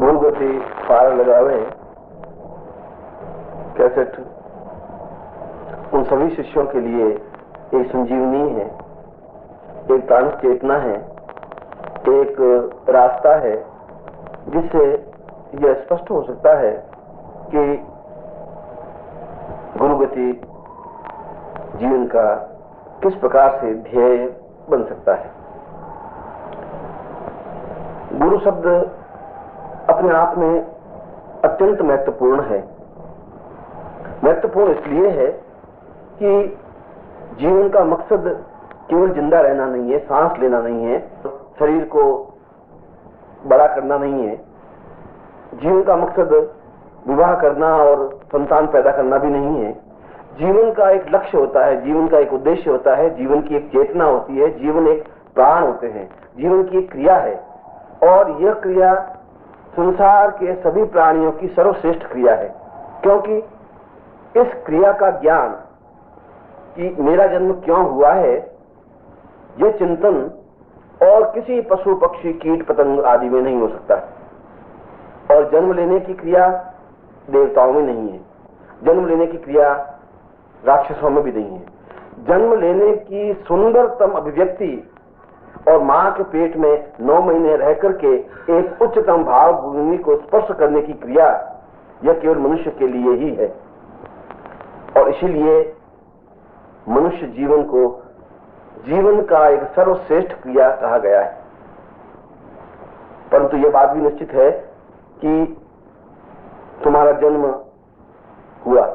गुरुगति पार लगावे कैसेट उन सभी शिष्यों के लिए एक संजीवनी है, एक प्राण चेतना है, एक रास्ता है जिससे यह स्पष्ट हो सकता है कि गुरुगति जीवन का किस प्रकार से ध्येय बन सकता है। गुरु शब्द अपने आप में अत्यंत महत्वपूर्ण है। महत्वपूर्ण इसलिए है कि जीवन का मकसद केवल जिंदा रहना नहीं है, सांस लेना नहीं है, शरीर को बड़ा करना नहीं है। जीवन का मकसद विवाह करना और संतान पैदा करना भी नहीं है। जीवन का एक लक्ष्य होता है, जीवन का एक उद्देश्य होता है, जीवन की एक चेतना होती है, जीवन एक प्राण होते हैं, जीवन की एक क्रिया है और यह क्रिया संसार के सभी प्राणियों की सर्वश्रेष्ठ क्रिया है। क्योंकि इस क्रिया का ज्ञान कि मेरा जन्म क्यों हुआ है, यह चिंतन और किसी पशु पक्षी कीट पतंग आदि में नहीं हो सकता। और जन्म लेने की क्रिया देवताओं में नहीं है, जन्म लेने की क्रिया राक्षसों में भी नहीं है। जन्म लेने की सुंदरतम अभिव्यक्ति और मां के पेट में 9 महीने रह करके एक उच्चतम भाव भूमि को स्पर्श करने की क्रिया यह केवल मनुष्य के लिए ही है। और इसीलिए मनुष्य जीवन को जीवन का एक सर्वश्रेष्ठ क्रिया कहा गया है। परंतु यह बात भी निश्चित है कि तुम्हारा जन्म हुआ,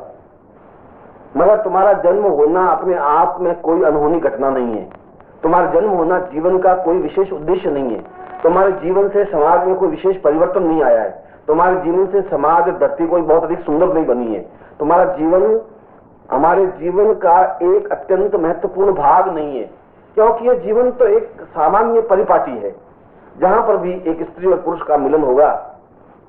मगर तुम्हारा जन्म होना अपने आप में कोई अनहोनी घटना नहीं है। तुम्हारा जन्म होना जीवन का कोई विशेष उद्देश्य नहीं है। तुम्हारे जीवन से समाज में कोई विशेष परिवर्तन नहीं आया है। तुम्हारे जीवन से समाज धरती कोई बहुत अधिक सुंदर नहीं बनी है। तुम्हारा जीवन हमारे जीवन का एक अत्यंत महत्वपूर्ण भाग नहीं है, क्योंकि यह जीवन तो एक सामान्य परिपाटी है। जहां पर भी एक स्त्री और पुरुष का मिलन होगा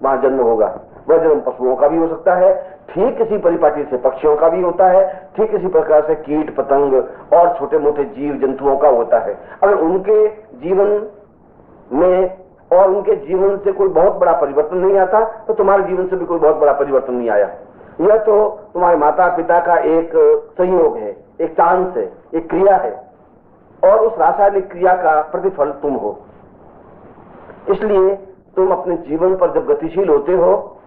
वहां जन्म होगा। वह जन्म पशुओं का भी हो सकता है, ठीक इसी परिपाटी से पक्षियों का भी होता है, ठीक इसी प्रकार से कीट पतंग और छोटे मोटे जीव जंतुओं का होता है। अगर उनके जीवन में और उनके जीवन से कोई बहुत बड़ा परिवर्तन नहीं आता तो तुम्हारे जीवन से भी कोई बहुत बड़ा परिवर्तन नहीं आया। यह तो तुम्हारे माता पिता का एक संयोग है, एक चांस है, एक क्रिया है और उस रासायनिक क्रिया का प्रतिफल तुम हो। इसलिए तुम अपने जीवन पर जब गतिशील होते हो,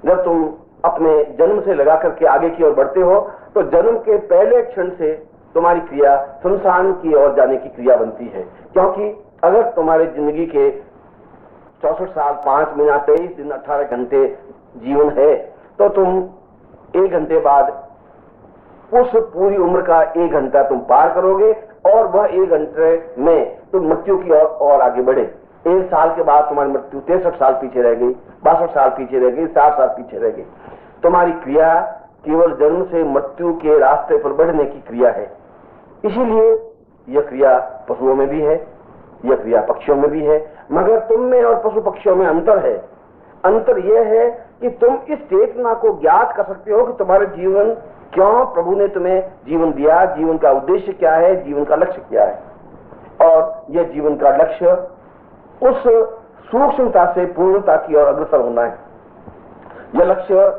जब तुम अपने जन्म से लगा करके आगे की ओर बढ़ते हो, तो जन्म के पहले क्षण से तुम्हारी क्रिया शमशान की ओर जाने की क्रिया बनती है। क्योंकि अगर तुम्हारे जिंदगी के 64 साल 5 महीना 23 दिन 18 घंटे जीवन है, तो तुम 1 घंटे बाद उस पूरी उम्र का 1 घंटा तुम पार करोगे और वह 1 घंटे में तुम मृत्यु की ओर और आगे बढ़े। 1 साल के बाद तुम्हारी मृत्यु 63 साल पीछे रह गई, 62 साल पीछे रह गई, 60 साल पीछे रह गई। तुम्हारी क्रिया केवल जन्म से मृत्यु के रास्ते पर बढ़ने की क्रिया है। इसीलिए यह क्रिया पशुओं में भी है, यह क्रिया पक्षियों में भी है, मगर तुम में और पशु पक्षियों में अंतर है। अंतर यह है कि तुम इस चेतना को ज्ञात कर सकते हो कि तुम्हारा जीवन क्यों प्रभु ने तुम्हें जीवन दिया, जीवन का उद्देश्य क्या है, जीवन का लक्ष्य क्या है। और यह जीवन का लक्ष्य उस सूक्ष्मता से पूर्णता की ओर अग्रसर होना है। यह लक्ष्य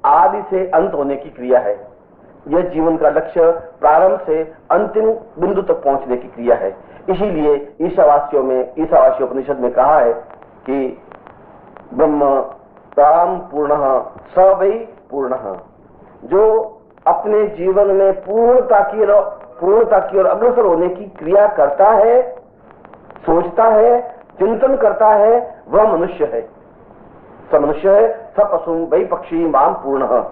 आदि से अंत होने की क्रिया है। यह जीवन का लक्ष्य प्रारंभ से अंतिम बिंदु तक पहुंचने की क्रिया है। इसीलिए ईशावास्य उपनिषद में कहा है कि ब्रह्म ताम पूर्णः स वै पूर्णः। जो अपने जीवन में पूर्णता की ओर अग्रसर होने की क्रिया करता है, सोचता है, चिंतन करता है, वह मनुष्य है। स मनुष्य है, स पशु वै पक्षी माम पूर्णः।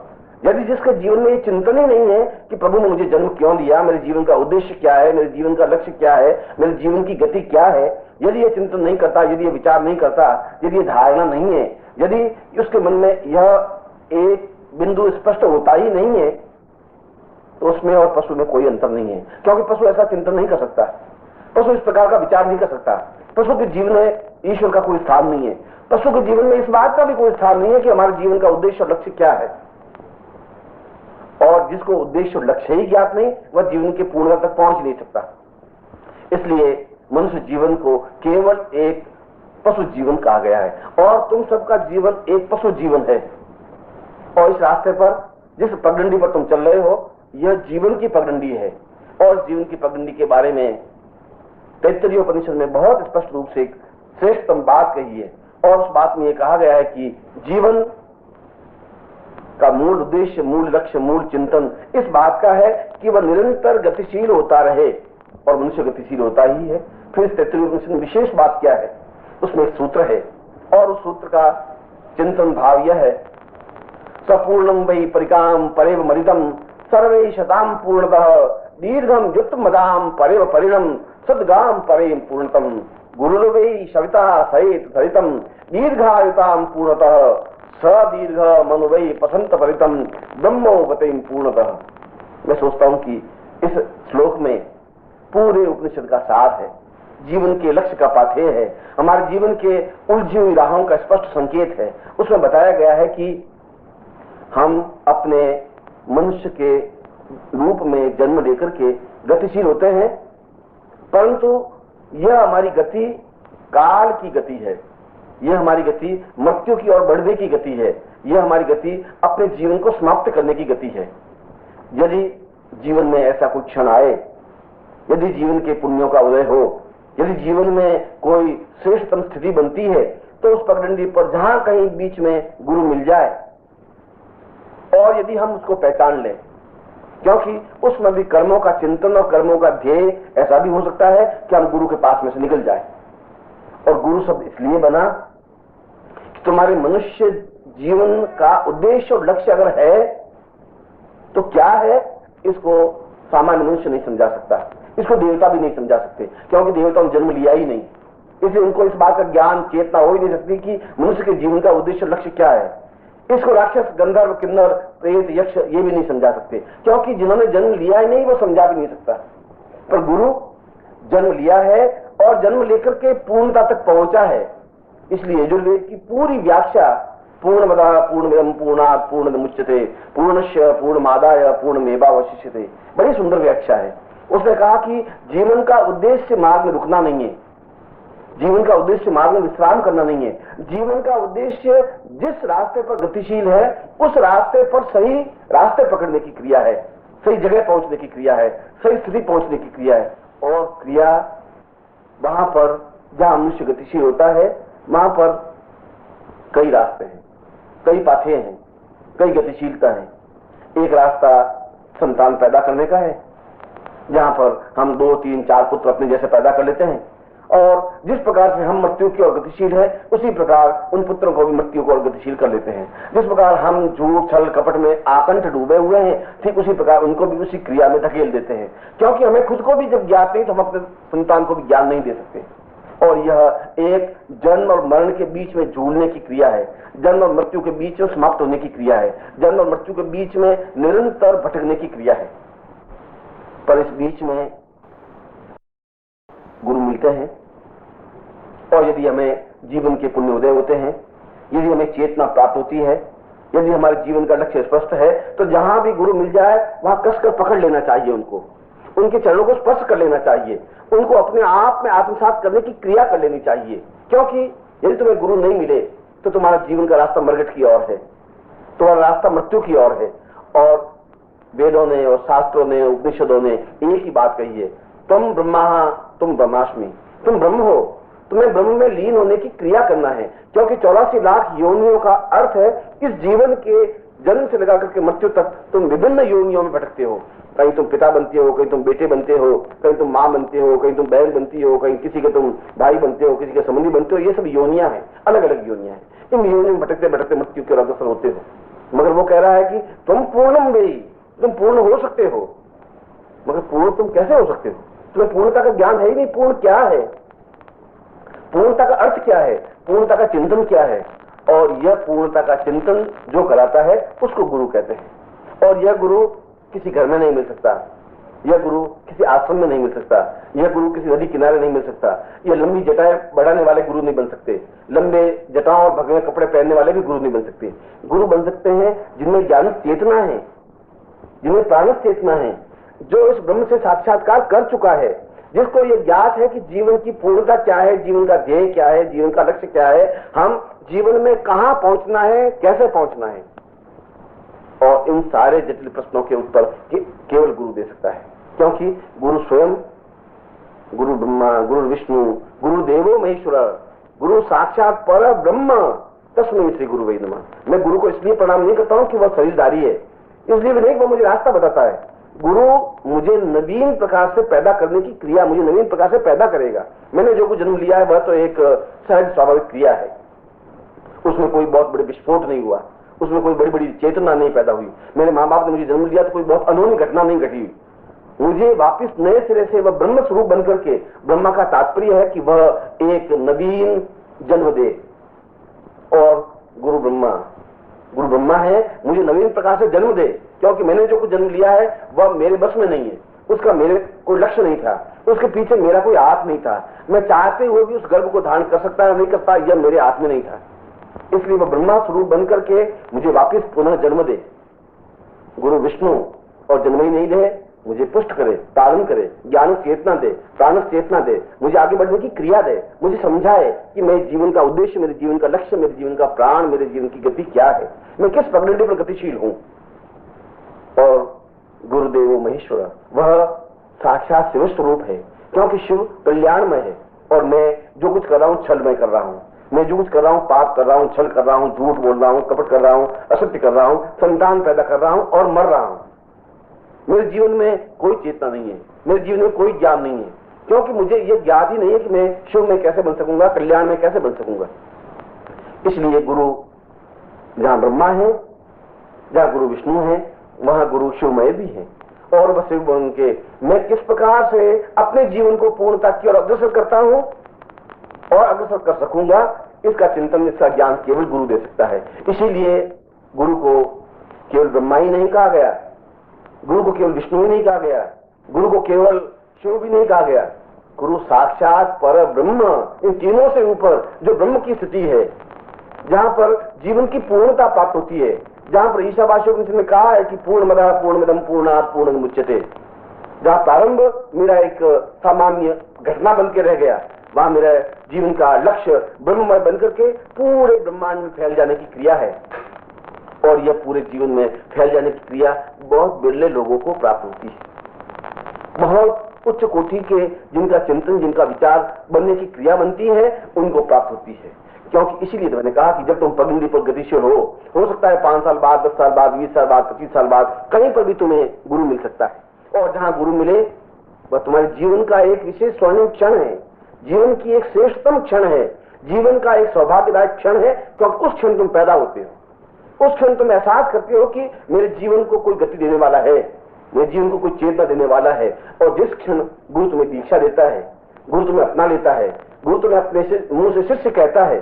यदि जिसके जीवन में ये चिंतन ही नहीं है कि प्रभु ने मुझे जन्म क्यों दिया, मेरे जीवन का उद्देश्य क्या है, मेरे जीवन का लक्ष्य क्या है, मेरे जीवन की गति क्या है, यदि ये चिंतन नहीं करता, यदि ये विचार नहीं करता, यदि ये धारणा नहीं है, यदि उसके मन में यह एक बिंदु स्पष्ट होता ही नहीं है, तो उसमें और पशु में कोई अंतर नहीं है। क्योंकि पशु ऐसा चिंतन नहीं कर सकता, पशु इस प्रकार का विचार नहीं कर सकता। पशु के जीवन में ईश्वर का कोई स्थान नहीं है। पशु के जीवन में इस बात का भी कोई स्थान नहीं है कि हमारे जीवन का उद्देश्य और लक्ष्य क्या है। और जिसको उद्देश्य और लक्ष्य ही ज्ञात नहीं, वह जीवन के पूर्णता तक पहुंच नहीं सकता। इसलिए मनुष्य जीवन को केवल एक पशु जीवन कहा गया है। और तुम सबका जीवन एक पशु जीवन है। और इस रास्ते पर, जिस पगडंडी पर तुम चल रहे हो, यह जीवन की पगडंडी है। और जीवन की पगडंडी के बारे में तैत्तरीय उपनिषद में बहुत स्पष्ट रूप से एक श्रेष्ठतम बात कही है। और उस बात में यह कहा गया है कि जीवन का मूल उद्देश्य, मूल लक्ष्य, मूल चिंतन इस बात का है कि वह निरंतर गतिशील होता रहे, और मनुष्य गतिशील होता ही है। फिर इस तैत्तरीय उपनिषद में विशेष बात क्या है, उसमें एक सूत्र है, और उस सूत्र का चिंतन भाव यह है, सपूर्णम वै परिकाम परेव मरितम सर्वे शताम पूर्णतः दीर्घम युक्त मदाम परेव परिणम सद्गाम परेम पूर्णतम गुरुर्वै सविता सहित धरितम दीर्घायुताम पूर्णतः सदीर्घ मनुवै पसंत परितम ब्रह्मोपतिम पूर्णतः। मैं सोचता हूं कि इस श्लोक में पूरे उपनिषद का सार है, जीवन के लक्ष्य का पाथेय है, हमारे जीवन के उलझी हुई राहों का स्पष्ट संकेत है। उसमें बताया गया है कि हम अपने मनुष्य के रूप में जन्म लेकर के गतिशील होते हैं, परंतु यह हमारी गति काल की गति है, यह हमारी गति मृत्यु की ओर बढ़ने की गति है, यह हमारी गति अपने जीवन को समाप्त करने की गति है। यदि जीवन में ऐसा कोई क्षण आए, यदि जीवन के पुण्यों का उदय हो, यदि जीवन में कोई श्रेष्ठतम स्थिति बनती है, तो उस पगडंडी पर जहां कहीं बीच में गुरु मिल जाए, और यदि हम उसको पहचान लें, क्योंकि उसमें भी कर्मों का चिंतन और कर्मों का ध्येय ऐसा भी हो सकता है कि हम गुरु के पास में से निकल जाए। और गुरु शब्द इसलिए बना कि तुम्हारे मनुष्य जीवन का उद्देश्य और लक्ष्य अगर है तो क्या है, इसको सामान्य मनुष्य नहीं समझा सकता, इसको देवता भी नहीं समझा सकते, क्योंकि देवताओं ने जन्म लिया ही नहीं, इसलिए उनको इस बात का ज्ञान चेतना हो ही नहीं सकती कि मनुष्य के जीवन का उद्देश्य लक्ष्य क्या है। इसको राक्षस, गंधर्व, किन्नर, प्रेत, यक्ष ये भी नहीं समझा सकते, क्योंकि जिन्होंने जन्म लिया ही नहीं वो समझा भी नहीं सकता। पर गुरु जन्म लिया है और जन्म लेकर के पूर्णता तक पहुंचा है। इसलिए यजुर्वेद की पूरी व्याख्या पूर्णमदः पूर्णमिदं पूर्णात् पूर्णमुच्यते पूर्णस्य पूर्णमादाय पूर्णमेवावशिष्यते, बड़ी सुंदर व्याख्या है। उसने कहा कि जीवन का उद्देश्य मार्ग में रुकना नहीं है, जीवन का उद्देश्य मार्ग में विश्राम करना नहीं है, जीवन का उद्देश्य जिस रास्ते पर गतिशील है उस रास्ते पर सही रास्ते पकड़ने की क्रिया है, सही जगह पहुंचने की क्रिया है, सही स्थिति पहुंचने की क्रिया है। और क्रिया वहां पर जहां मनुष्य गतिशील होता है वहां पर कई रास्ते हैं, कई पाथे हैं, कई गतिशीलता है। एक रास्ता संतान पैदा करने का है, जहां पर हम 2, 3, 4 पुत्र अपने जैसे पैदा कर लेते हैं, और जिस प्रकार से हम मृत्यु की ओर गतिशील है उसी प्रकार उन पुत्रों को भी मृत्यु की ओर गतिशील कर लेते हैं। जिस प्रकार हम झूठ, छल, कपट में आकंठ डूबे हुए हैं, ठीक उसी प्रकार उनको भी उसी क्रिया में धकेल देते हैं, क्योंकि हमें खुद को भी जब ज्ञात नहीं तो हम अपने संतान को भी ज्ञान नहीं दे सकते। और यह एक जन्म और मरण के बीच में झूलने की क्रिया है, जन्म और मृत्यु के बीच में समाप्त होने की क्रिया है, जन्म और मृत्यु के बीच में निरंतर भटकने की क्रिया है। पर इस बीच में गुरु मिलते हैं, और यदि हमें जीवन के पुण्य उदय होते हैं, यदि हमें चेतना प्राप्त होती है, यदि हमारे जीवन का लक्ष्य स्पष्ट है, तो जहां भी गुरु मिल जाए वहां कसकर पकड़ लेना चाहिए, उनको उनके चरणों को स्पर्श कर लेना चाहिए, उनको अपने आप में आत्मसात करने की क्रिया कर लेनी चाहिए। क्योंकि यदि तुम्हें गुरु नहीं मिले तो तुम्हारा जीवन का रास्ता मरगट की ओर है, तुम्हारा रास्ता मृत्यु की ओर है। और वेदों ने और शास्त्रों ने, उपनिषदों ने एक ही बात कही है, तुम ब्रह्मा तुम ब्रह्मास्मि, तुम ब्रह्म हो, तुम्हें ब्रह्म में लीन होने की क्रिया करना है। क्योंकि 84 लाख योनियों का अर्थ है इस जीवन के जन्म से लेकर के मृत्यु तक तुम विभिन्न योनियों में भटकते हो। कहीं तुम पिता बनते हो, कहीं तुम बेटे बनते हो, कहीं तुम माँ बनते हो, कहीं तुम बहन बनती हो, कहीं किसी के तुम भाई बनते हो, किसी के संबंधी बनते हो। ये सब योनियां हैं, अलग अलग योनियां हैं। इन योनियों में भटकते भटकते मृत्यु के अग्रसर होते हो। मगर वो कह रहा है कि तुम पूर्णम वै, तुम पूर्ण हो सकते हो। मगर पूर्ण तुम कैसे हो सकते हो? तुम्हें पूर्णता का ज्ञान है ही नहीं। पूर्ण क्या है, पूर्णता का अर्थ क्या है, पूर्णता का चिंतन क्या है? और यह पूर्णता का चिंतन जो कराता है उसको गुरु कहते हैं। और यह गुरु किसी घर में नहीं मिल सकता, यह गुरु किसी आश्रम में नहीं मिल सकता, यह गुरु किसी नदी किनारे नहीं मिल सकता, यह लंबी जटाएं बढ़ाने वाले गुरु नहीं बन सकते, लंबे जटाओं और भगवे कपड़े पहनने वाले भी गुरु नहीं बन सकते। गुरु बन सकते हैं जिनमें ज्ञान चेतना है, जिनमें प्राण चेतना है, जो इस ब्रह्म से साक्षात्कार कर चुका है, जिसको ये ज्ञात है कि जीवन की पूर्णता क्या है, जीवन का ध्येय क्या है, जीवन का लक्ष्य क्या है, हम जीवन में कहां पहुंचना है, कैसे पहुंचना है, और इन सारे जटिल प्रश्नों के उत्तर केवल गुरु दे सकता है। क्योंकि गुरु स्वयं, गुरु ब्रह्मा, गुरु विष्णु, गुरुदेवो महेश्वर, गुरु साक्षात पर ब्रह्म, तस्मै श्री गुरु वै नमः। मैं गुरु को इसलिए प्रणाम नहीं करता हूं कि वह शरीरधारी है, इसलिए भी नहीं, वो मुझे रास्ता बताता है। गुरु मुझे नवीन प्रकार से पैदा करने की क्रिया, मुझे नवीन प्रकार से पैदा करेगा। मैंने जो कुछ जन्म लिया है वह तो एक सहज स्वाभाविक क्रिया है, उसमें कोई बहुत बड़े विस्फोट नहीं हुआ, उसमें कोई बड़ी बड़ी चेतना नहीं पैदा हुई। मेरे माँ बाप ने मुझे जन्म लिया तो कोई बहुत अनहोनी घटना नहीं घटी। मुझे वापिस नए सिरे से वह ब्रह्म स्वरूप बनकर के, ब्रह्मा का तात्पर्य है कि वह एक नवीन जन्म दे, और गुरु ब्रह्मा है, मुझे नवीन प्रकार से जन्म दे, क्योंकि मैंने जो कुछ जन्म लिया है वह मेरे बस में नहीं है, उसका मेरे कोई लक्ष्य नहीं था, उसके पीछे मेरा कोई हाथ नहीं था। मैं चाहते हुए भी उस गर्भ को धारण कर सकता है नहीं करता, यह मेरे हाथ में नहीं था। इसलिए वह ब्रह्मा स्वरूप बनकर के मुझे वापिस पुनः जन्म दे। गुरु विष्णु और जन्म ही नहीं दे, मुझे पुष्ट करे, पालन करे, ज्ञान चेतना दे, प्राण चेतना दे, मुझे आगे बढ़ने की क्रिया दे, मुझे समझाए कि मेरे जीवन का उद्देश्य, मेरे जीवन का लक्ष्य, मेरे जीवन का प्राण, मेरे जीवन की गति क्या है, मैं किस पगडंडी पर गतिशील हूं। और गुरुदेव महेश्वर, वह साक्षात शिव स्वरूप है, क्योंकि शिव कल्याणमय है, और मैं जो कुछ कर रहा हूं छलमय कर रहा हूं। मैं जो कुछ कर रहा हूं पाप कर रहा हूं, छल कर रहा हूं, झूठ बोल रहा हूं, कपट कर रहा हूं, असत्य कर रहा हूं, संतान पैदा कर रहा हूं और मर रहा हूं। मेरे जीवन में कोई चेतना नहीं है, मेरे जीवन में कोई ज्ञान नहीं है, क्योंकि मुझे यह ज्ञात ही नहीं है कि मैं शिव में कैसे बन सकूंगा, कल्याण में कैसे बन सकूंगा। इसलिए गुरु जहां ब्रह्मा है, जहां गुरु विष्णु है, वहां गुरु शिवमय भी है, और वह शिव बन के मैं किस प्रकार से अपने जीवन को पूर्णता की ओर अग्रसर करता हूं और अग्रसर कर सकूंगा, इसका चिंतन, इसका ज्ञान केवल गुरु दे सकता है। इसीलिए गुरु को केवल ब्रह्मा ही नहीं कहा गया, गुरु को केवल विष्णु ही नहीं कहा गया, गुरु को केवल शिव भी नहीं कहा गया, गुरु साक्षात पर ब्रह्म, इन तीनों से ऊपर जो ब्रह्म की स्थिति है, जहां पर जीवन की पूर्णता प्राप्त होती है, जहां पर ईशावास्योपनिषद में कहा है कि पूर्णमदः पूर्णमिदं पूर्णात् पूर्णमुदच्यते, जहां प्रारंभ मेरा एक सामान्य घटना बन के रह गया, वहां मेरा जीवन का लक्ष्य ब्रह्ममय बनकर के पूरे ब्रह्मांड में फैल जाने की क्रिया है। और यह पूरे जीवन में फैल जाने की क्रिया बहुत बिरले लोगों को प्राप्त होती है। बहुत उच्च कोटि के जिनका चिंतन, जिनका विचार बनने की क्रिया बनती है, उनको प्राप्त होती है। क्योंकि इसीलिए तो मैंने कहा कि जब तुम पगडंडी पर गतिशील हो सकता है 5 साल बाद, 10 साल बाद, 20 साल बाद, 25 साल बाद कहीं पर भी तुम्हें गुरु मिल सकता है। और जहां गुरु मिले वह तुम्हारे जीवन का एक विशेष स्वर्णिम क्षण है, जीवन की एक श्रेष्ठतम क्षण है, जीवन का एक सौभाग्यदायक क्षण है, क्योंकि उस क्षण तुम पैदा होते हो, उस क्षण तुम एहसास करते हो कि मेरे जीवन को कोई गति देने वाला है, मेरे जीवन को कोई चेतना देने वाला है। और जिस क्षण गुरु तुम्हें दीक्षा देता है, गुरु तुम्हें अपना लेता है, गुरु तुम्हें अपने से मुंह से शिष्य कहता है,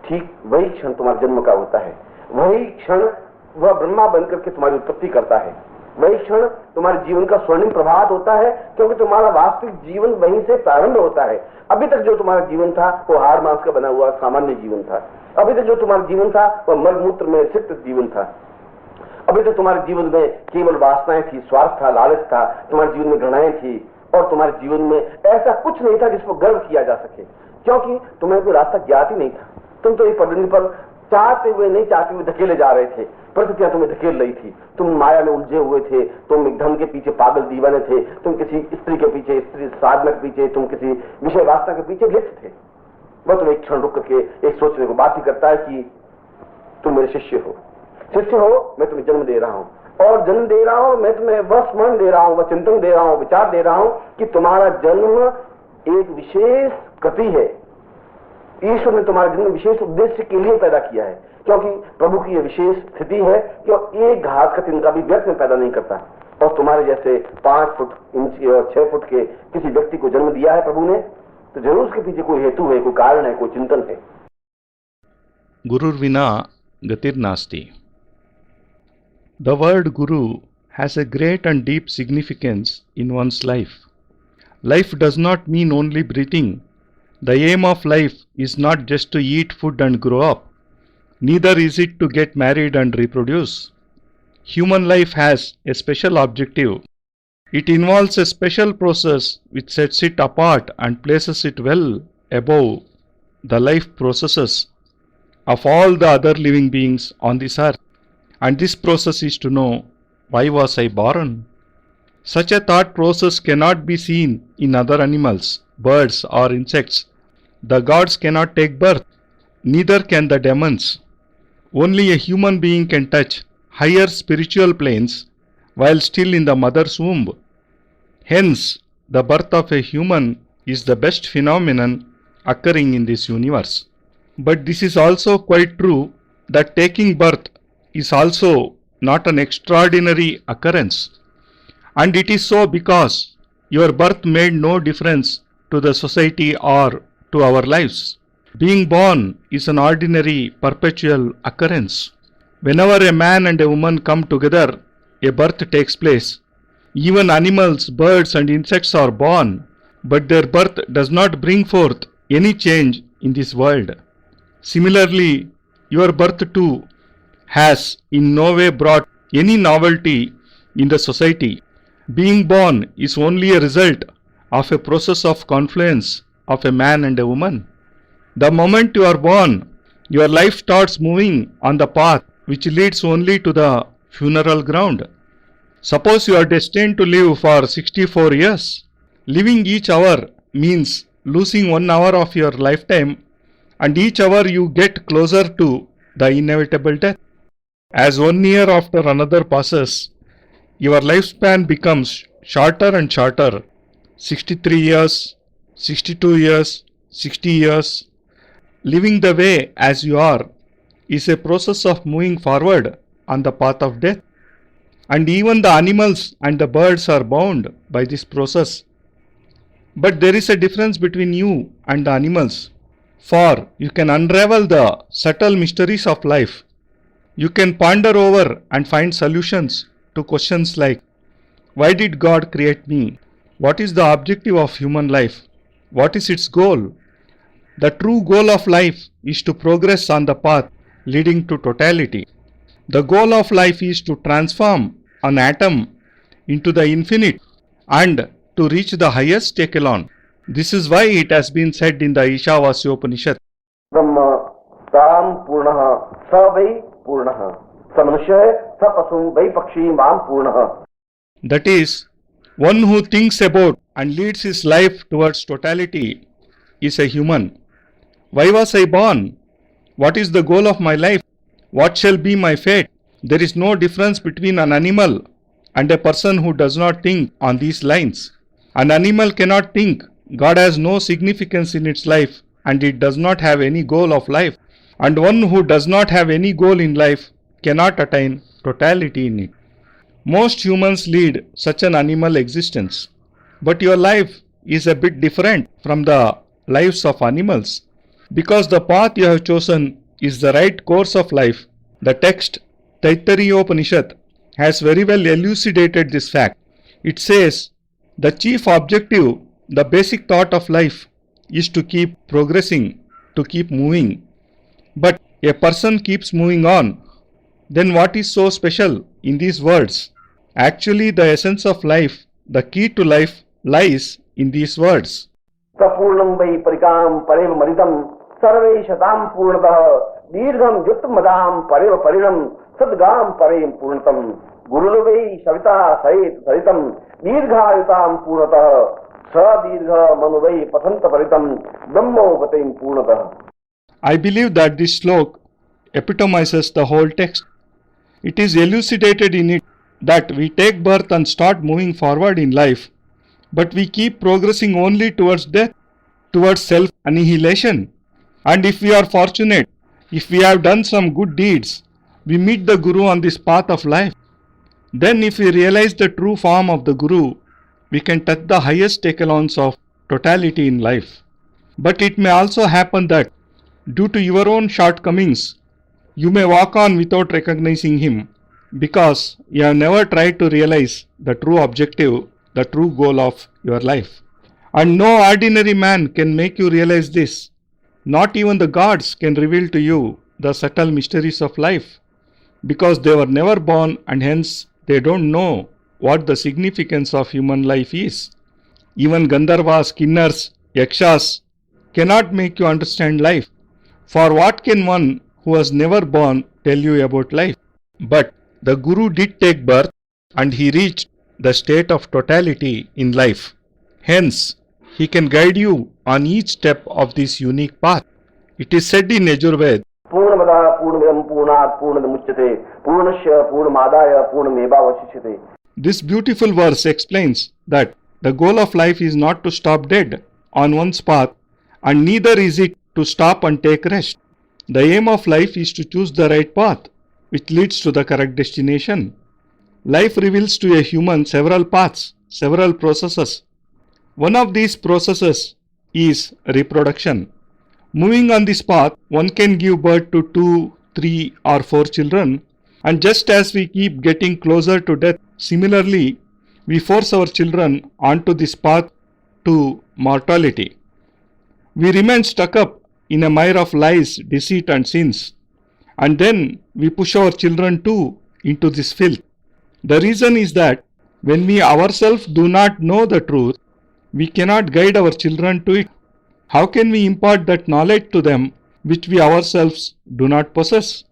ठीक वही क्षण तुम्हारे जन्म का होता है, वही क्षण वह ब्रह्मा बनकर के तुम्हारी उत्पत्ति करता है, वही क्षण तुम्हारे जीवन का स्वर्णिम प्रभात होता है, क्योंकि तुम्हारा वास्तविक जीवन वहीं से प्रारंभ होता है। अभी तक जो तुम्हारा जीवन था वो हाड़ मांस का बना हुआ सामान्य जीवन था, अभी तक जो तुम्हारा जीवन था वह मलमूत्र में सिक्त जीवन था, अभी तक तुम्हारे जीवन में केवल वासनाएं थी, स्वार्थ था, लालच था, तुम्हारे जीवन में घृणाएं थी, और तुम्हारे जीवन में ऐसा कुछ नहीं था जिस पर गर्व किया जा सके, क्योंकि तुम्हें कोई रास्ता ज्ञात ही नहीं था। तुम तो इस पगडंडी पर चाहते हुए नहीं चाहते हुए धकेले जा रहे थे, प्रकृतियां तुम्हें धकेल रही थी, तुम माया में उलझे हुए थे, तुम एक धन के पीछे पागल दीवाने थे, तुम किसी स्त्री के पीछे, स्त्री साधना के पीछे, तुम किसी विषय वासना के पीछे लिप्त थे। वह तुम्हें एक क्षण रुक करके एक सोचने को बात ही करता है कि तुम मेरे शिष्य हो, मैं तुम्हें जन्म दे रहा हूं, और जन्म दे रहा हूं, मैं तुम्हें वह स्मरण दे रहा हूं, वह चिंतन दे रहा हूं, विचार दे रहा हूं कि तुम्हारा जन्म एक विशेष कृति है। ईश्वर ने तुम्हारा जन्म विशेष उद्देश्य के लिए पैदा किया है, क्योंकि प्रभु की यह विशेष स्थिति है कि वो एक घास का तिनका भी व्यर्थ में पैदा नहीं करता, और तुम्हारे जैसे 5 फुट इंच और 6 फुट के किसी व्यक्ति को जन्म दिया है प्रभु ने, तो जरूर उसके पीछे कोई हेतु है, कोई कारण है, कोई चिंतन है। गुरुर्विना गतिर्नास्ति. The word Guru has a great and deep significance in one's life. Life does not mean only breathing. The aim of life is not just to eat food and grow up. Neither is it to get married and reproduce. Human life has a special objective. It involves a special process which sets it apart and places it well above the life processes of all the other living beings on this earth. And this process is to know, why was I born? Such a thought process cannot be seen in other animals, birds or insects. The gods cannot take birth, neither can the demons. Only a human being can touch higher spiritual planes while still in the mother's womb. Hence, the birth of a human is the best phenomenon occurring in this universe. But this is also quite true that taking birth is also not an extraordinary occurrence. And it is so because your birth made no difference to the society or to our lives. Being born is an ordinary, perpetual occurrence. Whenever a man and a woman come together, a birth takes place. Even animals, birds and insects are born, but their birth does not bring forth any change in this world. Similarly, your birth too has in no way brought any novelty in the society. Being born is only a result of a process of confluence of a man and a woman. The moment you are born, your life starts moving on the path which leads only to the funeral ground. Suppose you are destined to live for 64 years. Living each hour means losing 1 hour of your lifetime, and each hour you get closer to the inevitable death. As 1 year after another passes, your lifespan becomes shorter and shorter. 63 years, 62 years, 60 years. Living the way as you are is a process of moving forward on the path of death. And even the animals and the birds are bound by this process. But there is a difference between you and the animals, for you can unravel the subtle mysteries of life. You can ponder over and find solutions to questions like, why did God create me? What is the objective of human life? What is its goal? The true goal of life is to progress on the path leading to totality. The goal of life is to transform an atom into the infinite and to reach the highest echelon. This is why it has been said in the Ishavasyopanishad, Brahma tam purnaha sa vai purnaha sa manushya sa pasum vai pakshi mam purnaha. that is, one who thinks about and leads his life towards totality is a human. Why was I born? What is the goal of my life? What shall be my fate? There is no difference between an animal and a person who does not think on these lines. An animal cannot think. God has no significance in its life and it does not have any goal of life. And one who does not have any goal in life cannot attain totality in it. Most humans lead such an animal existence. But your life is a bit different from the lives of animals. Because the path you have chosen is the right course of life. The text Taittiriyopanishad has very well elucidated this fact. It says, the chief objective, the basic thought of life is to keep progressing, to keep moving. But a person keeps moving on. Then what is so special in these words? Actually, the essence of life, the key to life, lies in these words. Sapurnam vai parikam parev maridam sarve shatam purnatah dirgham yutmadam parev parinam sadgam parev purnatam Gurudev savita sait saritam dirghayutam purnatah sadirgha manuvai pasanta paritam brahmo gatim purnatah. I believe that this slok epitomizes the whole text. It is elucidated in it that we take birth and start moving forward in life, but we keep progressing only towards death, towards self-annihilation. And if we are fortunate, if we have done some good deeds, we meet the Guru on this path of life. Then if we realize the true form of the Guru, we can touch the highest echelons of totality in life. But it may also happen that, due to your own shortcomings, you may walk on without recognizing him, because you have never tried to realize the true objective, the true goal of your life. And no ordinary man can make you realize this. Not even the gods can reveal to you the subtle mysteries of life, because they were never born and hence they don't know what the significance of human life is. Even Gandharvas, Kinnars, Yakshas cannot make you understand life. For what can one who was never born tell you about life? But the Guru did take birth and he reached the state of totality in life. Hence, he can guide you on each step of this unique path. It is said in Yajurveda, Purnamada Purnamidam Purnat Purnadamuchyate Purnasya Purnamadaya Purnamevavasishyate. This beautiful verse explains that the goal of life is not to stop dead on one's path, and neither is it to stop and take rest. The aim of life is to choose the right path, which leads to the correct destination. Life reveals to a human several paths, several processes. One of these processes is reproduction. Moving on this path, one can give birth to 2, 3 or 4 children, and just as we keep getting closer to death, similarly, we force our children onto this path to mortality. We remain stuck up in a mire of lies, deceit and sins, and then we push our children too into this filth. The reason is that when we ourselves do not know the truth, we cannot guide our children to it. How can we impart that knowledge to them which we ourselves do not possess?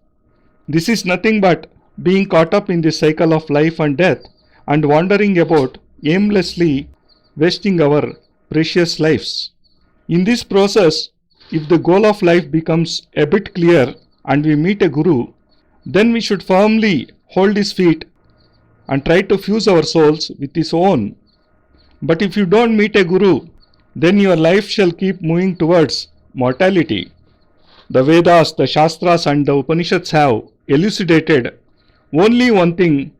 This is nothing but being caught up in the cycle of life and death and wandering about aimlessly, wasting our precious lives. In this process, if the goal of life becomes a bit clear and we meet a Guru, then we should firmly hold his feet and try to fuse our souls with his own. But if you don't meet a Guru, then your life shall keep moving towards mortality. The Vedas, the Shastras and the Upanishads have elucidated only one thing,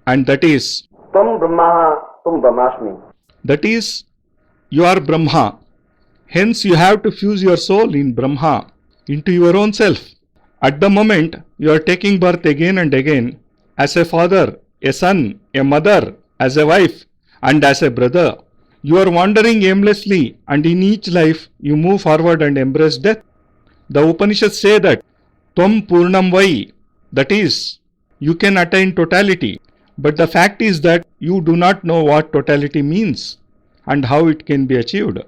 and that is, Tam Brahma, Tum Brahmasmi. That is, you are Brahma. Hence you have to fuse your soul in Brahma, into your own self. At the moment, you are taking birth again and again, as a father, a son, a mother, as a wife, and as a brother. You are wandering aimlessly, and in each life you move forward and embrace death. The Upanishads say that Tvam Purnam Vai, that is, you can attain totality. But the fact is that you do not know what totality means and how it can be achieved.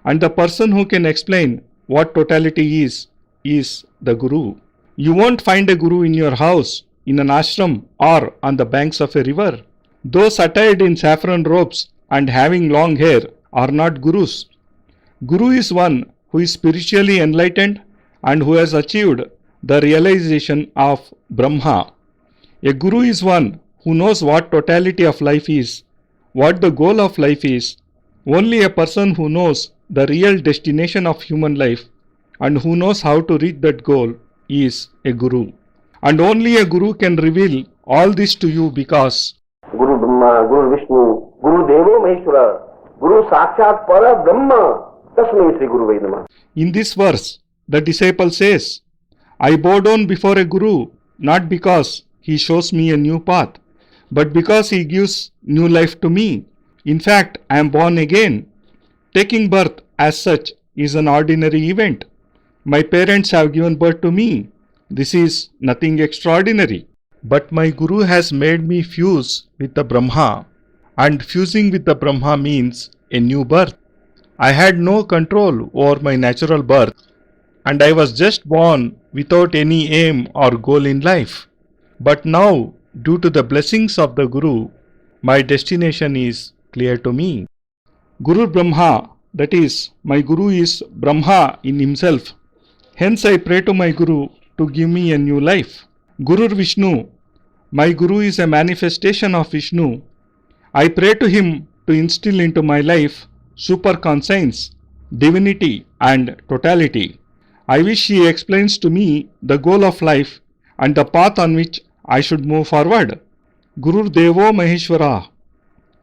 And the person who can explain what totality is the Guru. You won't find a Guru in your house, in an ashram or on the banks of a river. Those attired in saffron robes and having long hair are not Gurus. Guru is one who is spiritually enlightened and who has achieved the realization of Brahma. A Guru is one who knows what totality of life is, what the goal of life is. Only a person who knows the real destination of human life and who knows how to reach that goal is a Guru. And only a Guru can reveal all this to you because Guru Brahma, Guru Vishnu, Guru Devo Maheshwara, Guru Sakshat Para Brahma, Tasmai Sri Guru Vedama. In this verse, the disciple says, I bow down before a Guru not because he shows me a new path, but because he gives new life to me. In fact, I am born again. Taking birth as such is an ordinary event. My parents have given birth to me. This is nothing extraordinary. But my Guru has made me fuse with the Brahma, and fusing with the Brahma means a new birth. I had no control over my natural birth, and I was just born without any aim or goal in life. But now, due to the blessings of the Guru, my destination is clear to me. Guru Brahma, that is, my Guru is Brahma in himself. Hence I pray to my Guru to give me a new life. Guru Vishnu, my Guru is a manifestation of Vishnu. I pray to him to instill into my life superconscience, divinity and totality. I wish he explains to me the goal of life and the path on which I should move forward. Gurudev Maheshwara,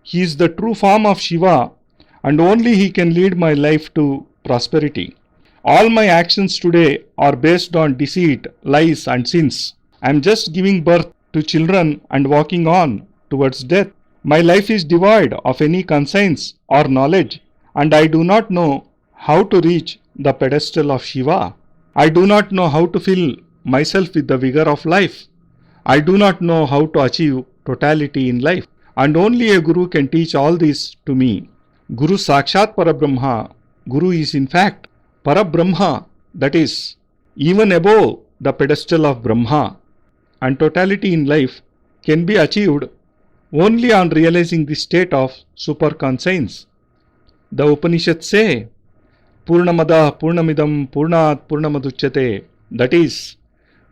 he is the true form of Shiva and only he can lead my life to prosperity. All my actions today are based on deceit, lies and sins. I am just giving birth to children and walking on towards death. My life is devoid of any conscience or knowledge, and I do not know how to reach the pedestal of Shiva. I do not know how to fill myself with the vigor of life. I do not know how to achieve totality in life. and only a Guru can teach all this to me. Guru Sakshat Parabrahma. Guru is in fact Parabrahma, that is, even above the pedestal of Brahma, and totality in life can be achieved only on realizing the state of superconscience. The Upanishads say, Purnamada Purnamidam Purnat Purnamaduchyate, that is,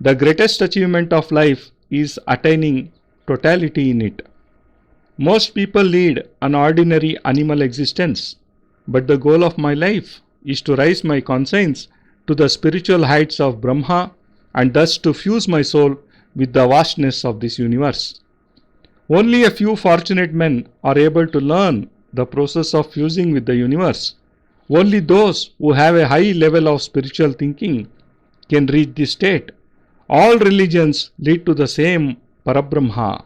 the greatest achievement of life is attaining totality in it. Most people lead an ordinary animal existence, but the goal of my life is to raise my conscience to the spiritual heights of Brahma and thus to fuse my soul with the vastness of this universe. Only a few fortunate men are able to learn the process of fusing with the universe. Only those who have a high level of spiritual thinking can reach this state. All religions lead to the same Parabrahma,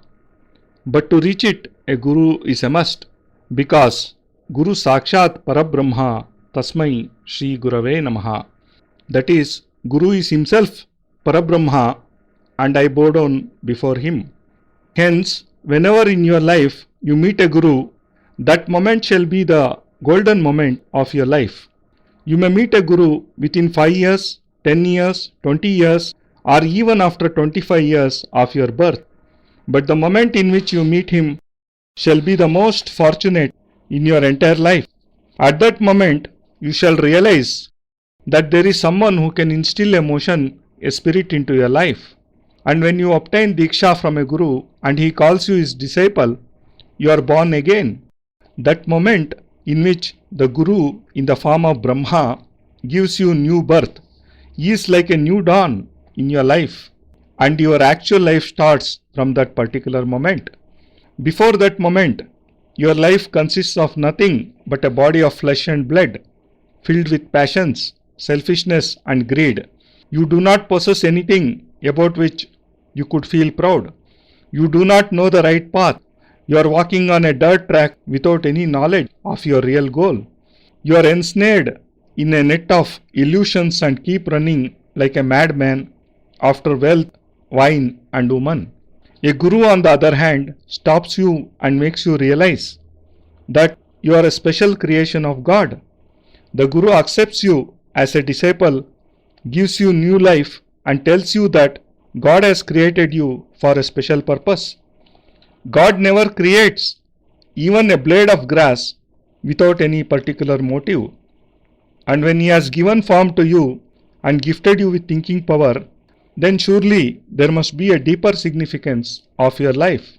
but to reach it, a Guru is a must, because Guru Sakshat Parabrahma Tasmai Shri Gurave Namaha. That is, Guru is himself Parabrahma and I bow down before him. Hence, whenever in your life you meet a Guru, that moment shall be the golden moment of your life. You may meet a Guru within 5 years, 10 years, 20 years, or even after 25 years of your birth. But the moment in which you meet him shall be the most fortunate in your entire life. At that moment, you shall realize that there is someone who can instill a motion, a spirit into your life. And when you obtain Diksha from a Guru and he calls you his disciple, you are born again. That moment in which the Guru in the form of Brahma gives you new birth is like a new dawn in your life, and your actual life starts from that particular moment. Before that moment, your life consists of nothing but a body of flesh and blood, filled with passions, selfishness and greed. You do not possess anything about which you could feel proud. You do not know the right path. You are walking on a dirt track without any knowledge of your real goal. You are ensnared in a net of illusions and keep running like a madman after wealth, wine and woman. A Guru, on the other hand, stops you and makes you realize that you are a special creation of God. The Guru accepts you as a disciple, gives you new life and tells you that God has created you for a special purpose. God never creates even a blade of grass without any particular motive. And when he has given form to you and gifted you with thinking power, then surely there must be a deeper significance of your life.